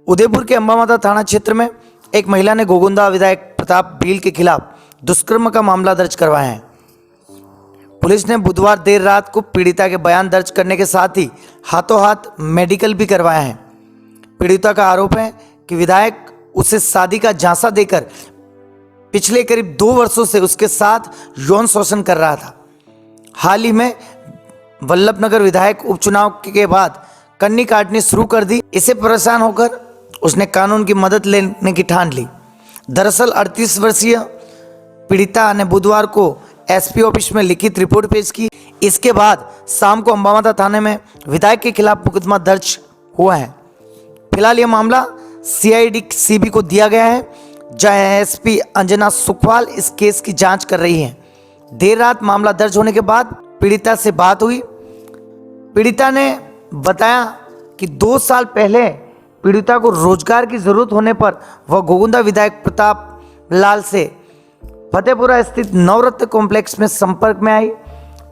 उदयपुर के अंबामाता थाना क्षेत्र में एक महिला ने गोगुंदा विधायक प्रताप बील के खिलाफ दुष्कर्म का मामला दर्ज करवाया है। पुलिस ने बुधवार देर रात को पीड़िता के बयान दर्ज करने के साथ ही हाथों हाथ मेडिकल भी करवाया है। पीड़िता का आरोप है कि विधायक उसे शादी का झांसा देकर पिछले करीब 2 वर्षों से उसके साथ यौन शोषण कर रहा था। हाल ही में वल्लभनगर विधायक उपचुनाव के बाद कन्नी काटनी शुरू कर दी। इसे परेशान होकर उसने कानून की मदद लेने की ठान ली। दरअसल 38 वर्षीय पीड़िता ने बुधवार को एसपी ऑफिस में लिखित रिपोर्ट पेश की। इसके बाद शाम को अंबामाता थाने में विधायक के खिलाफ मुकदमा दर्ज हुआ है। फिलहाल यह मामला सीआईडी सीबी को दिया गया है, जहां एसपी अंजना सुखवाल इस केस की जांच कर रही हैं। देर रात मामला दर्ज होने के बाद पीड़िता से बात हुई। पीड़िता ने बताया कि 2 साल पहले पीड़िता को रोजगार की जरूरत होने पर वह गोगुंदा विधायक प्रताप लाल से फतेहपुरा स्थित नवरत्न कॉम्प्लेक्स में संपर्क में आई।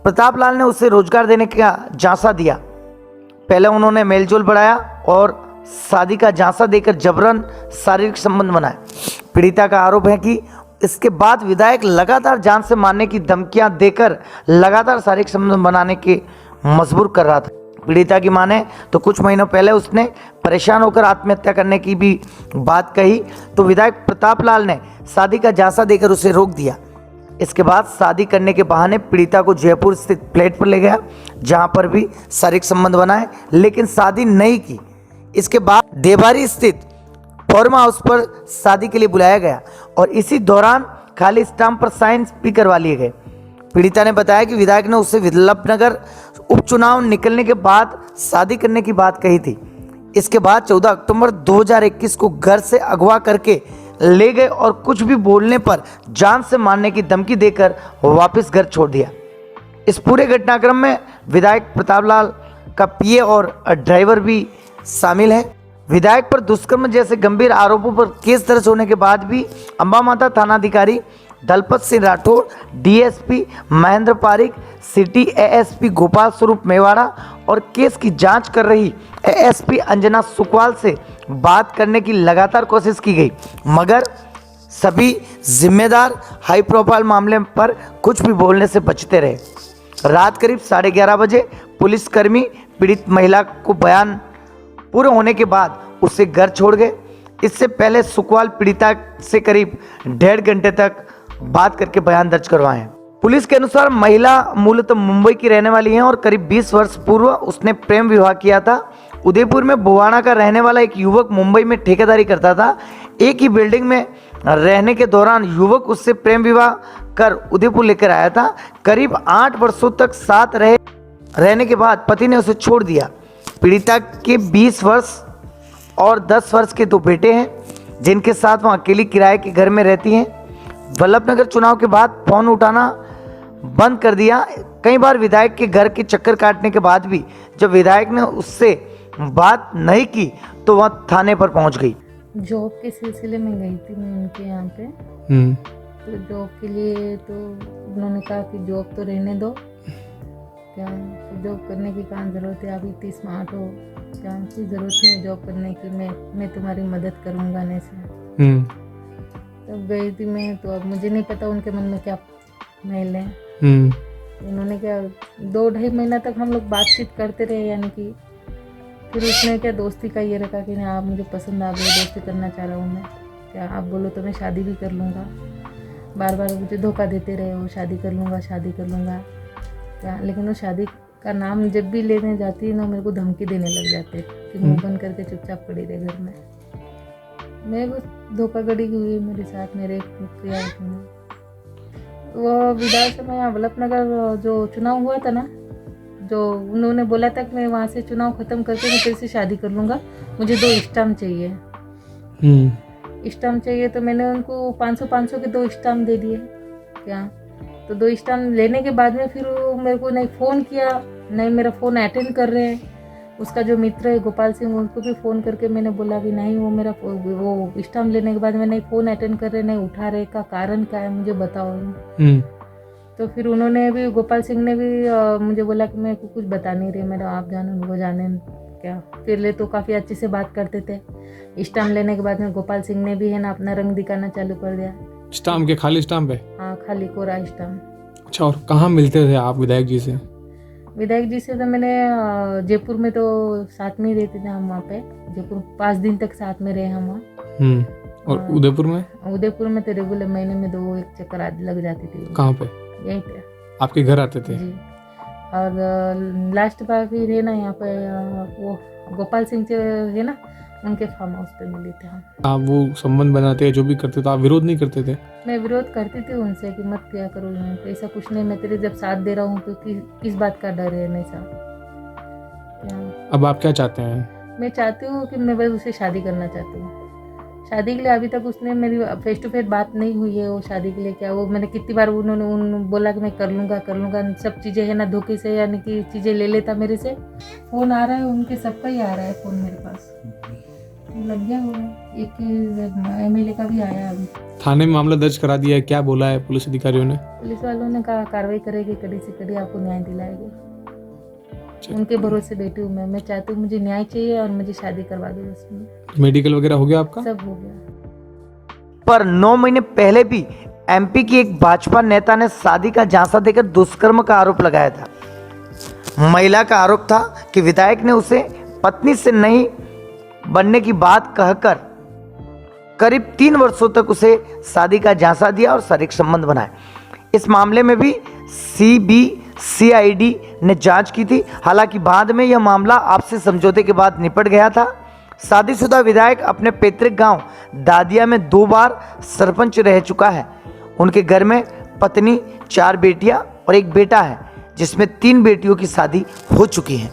प्रताप लाल ने उसे रोजगार देने का झांसा दिया। पहले उन्होंने मेलजोल बढ़ाया और शादी का झांसा देकर जबरन शारीरिक संबंध बनाए। पीड़िता का आरोप है कि इसके बाद विधायक लगातार जान से मारने की धमकियां देकर लगातार शारीरिक संबंध बनाने के मजबूर कर रहा था। पीड़िता की माने तो कुछ महीनों पहले उसने परेशान होकर आत्महत्या करने की भी बात कही, तो विधायक प्रताप लाल ने शादी का झांसा देकर उसे रोक दिया। इसके बाद शादी करने के बहाने पीड़िता को जयपुर स्थित फ्लैट पर ले गया, जहां पर भी शारीरिक संबंध बनाए, लेकिन शादी नहीं की। इसके बाद देवारी स्थित फार्म हाउस पर शादी के लिए बुलाया गया और इसी दौरान खाली स्टाम्प पर साइन भी करवा लिए गए। पीड़िता ने बताया कि विधायक ने उससे वल्लभनगर उपचुनाव निकलने के बाद शादी करने की बात कही थी। इसके बाद 14 अक्टूबर 2021 को घर से अगवा करके ले गए और कुछ भी बोलने पर जान से मारने की धमकी देकर वापस घर छोड़ दिया। इस पूरे घटनाक्रम में विधायक प्रताप लाल का पीए और ड्राइवर भी शामिल है। विधायक पर दुष्कर्म जैसे गंभीर आरोपों पर केस दर्ज होने के बाद भी अंबामाता थानाधिकारी Dalpat Singh Rathore, DSP Mahendra Pareek, city ASP Gopal Swaroop Mewara और केस की जांच कर रही एएसपी अंजना सुखवाल से बात करने की लगातार कोशिश की गई, मगर सभी जिम्मेदार हाई प्रोफाइल मामले पर कुछ भी बोलने से बचते रहे। रात करीब 11:30 बजे पुलिसकर्मी पीड़ित महिला को बयान पूरे होने के बाद उसे घर छोड़ गए। इससे पहले सुखवाल पीड़िता से करीब 1.5 घंटे तक बात करके बयान दर्ज करवाए। पुलिस के अनुसार महिला मूलतः मुंबई की रहने वाली है और करीब 20 वर्ष पूर्व उसने प्रेम विवाह किया था। उदयपुर में बुवाना का रहने वाला एक युवक मुंबई में ठेकेदारी करता था। एक ही बिल्डिंग में रहने के दौरान युवक उससे प्रेम विवाह कर उदयपुर लेकर आया था। करीब 8 वर्षों तक साथ रहने के बाद पति ने उसे छोड़ दिया। पीड़िता के 20 वर्ष और 10 वर्ष के 2 बेटे हैं, जिनके साथ वह अकेली किराए के घर में रहती हैं। वल्लभनगर चुनाव के बाद फोन उठाना बंद कर दिया। कई बार विधायक के घर के चक्कर काटने के बाद भी जब विधायक ने उससे बात नहीं की तो वह थाने पर पहुंच गई। जॉब के सिलसिले में गई थी मैं उनके यहाँ पे। तो जॉब के लिए तो उन्होंने कहा कि जॉब तो रहने दो, क्या तो जॉब करने की कहाँ ज़रूरत है, आप इतनी स्मार्ट हो, क्या कोई ज़रूरत नहीं है जॉब करने की, मैं तुम्हारी मदद करूँगा ने से। तब गई थी मैं, तो अब मुझे नहीं पता उनके मन में क्या मैल है। उन्होंने क्या 2-2.5 महीना तक हम लोग बातचीत करते रहे, यानी कि फिर उसने क्या दोस्ती का ये रखा कि नहीं आप मुझे पसंद आ गए, दोस्ती करना चाह रहा हूँ मैं, क्या आप बोलो तो मैं शादी भी कर लूँगा। बार बार मुझे धोखा देते रहे हो, शादी कर लूँगा शादी कर लूँगा क्या, लेकिन वो शादी का नाम जब भी लेने जाती है ना मेरे को धमकी देने लग जाते कि मुँह बंद करके चुपचाप पड़ी रहे घर में। मैं बस धोखाधड़ी हुई मेरे साथ, मेरे किया वो विधानसभा यहाँ वल्लभनगर जो चुनाव हुआ था ना, जो उन्होंने बोला था कि मैं वहाँ से चुनाव ख़त्म करके मैं तेरे से शादी कर लूँगा, मुझे 2 स्टाम्प चाहिए। स्टाम्प चाहिए तो मैंने उनको 500 के 2 स्टाम्प दे दिए क्या। तो 2 स्टाम्प लेने के बाद में फिर वो मेरे को नहीं फ़ोन किया, नहीं मेरा फ़ोन अटेंड कर रहे हैं। उसका जो मित्र है गोपाल सिंह, उनको भी फ़ोन करके मैंने बोला कि नहीं वो मेरा वो स्टाम्प लेने के बाद में नहीं फ़ोन अटेंड कर रहे, नहीं उठा रहे, का कारण क्या है मुझे बताओ। तो फिर उन्होंने भी, गोपाल सिंह ने भी मुझे बोला कि मैं कुछ बता नहीं रही, मेरा आप जाने वो जाने, क्या पहले तो काफ़ी अच्छे से बात करते थे, स्टाम्प लेने के बाद में गोपाल सिंह ने भी है ना अपना रंग दिखाना चालू कर दिया। स्टाम्प के खाली स्टाम्प है? हाँ, खाली कोरा स्टाम्प। अच्छा, और कहाँ मिलते थे आप विधायक जी से? विधायक जी से तो मैंने जयपुर में तो साथ में ही रहते थे हम वहाँ पे, जयपुर 5 दिन तक साथ में रहे हम वहाँ। और उदयपुर में? उदयपुर में तो रेगुलर महीने में 2 एक चक्कर आदि लग जाती थी। कहाँ पे? यहीं पे आपके घर आते थे? जी। और लास्ट बार फिर है ना यहाँ पे वो गोपाल सिंह जो है ना, उनके फार्म हाउस पे मिले थे हम। आप वो संबंध बनाते जो भी करते तो आप विरोध नहीं करते थे? मैं विरोध करती थी उनसे कि मत किया करो यहाँ पे, ऐसा कुछ नहीं, मैं तेरे जब साथ दे रहा हूँ तो किस बात का डर है, नहीं साहब। अब आप क्या चाहते हैं? मैं चाहती हूँ कि मैं बस उसे शादी करना चाहती हूँ। शादी के लिए अभी तक उसने मेरी फेस टू फेस बात नहीं हुई है। वो शादी के लिए क्या, वो मैंने कितनी बार उन्होंने बोला कि मैं कर लूँगा, सब चीज़ें है ना धोखे से, यानी कि चीज़ें ले लेता मेरे से। फ़ोन आ रहा है उनके, सबका ही आ रहा है फ़ोन मेरे पास, लग गया होगा। एक MLA का भी आया अभी। थाने में मामला दर्ज करा दिया है, क्या बोला है पुलिस अधिकारियों ने? पुलिस वालों ने कहा कार्रवाई करेगी, कड़ी से कड़ी आपको न्याय दिलाएगी। उनके भरोसे बैठी हूँ मैं चाहती हूँ, मुझे न्याय चाहिए और मुझे शादी करवा दो बस। मेडिकल वगैरह हो गया आपका? सब हो गया। पर 9 महीने पहले भी MP की एक भाजपा नेता ने शादी का झांसा देकर दुष्कर्म का आरोप लगाया था। महिला का आरोप था कि विधायक ने उसे पत्नी से नहीं बनने की बात कहकर करीब 3 वर्षों तक उसे शादी का झांसा दिया और शारीरिक संबंध बनाए। इस मामले में भी CBCID ने जांच की थी। हालांकि बाद में यह मामला आपसी समझौते के बाद निपट गया था। शादीशुदा विधायक अपने पैतृक गांव दादिया में 2 बार सरपंच रह चुका है। उनके घर में पत्नी, 4 बेटियां और 1 बेटा है, जिसमें 3 बेटियों की शादी हो चुकी है।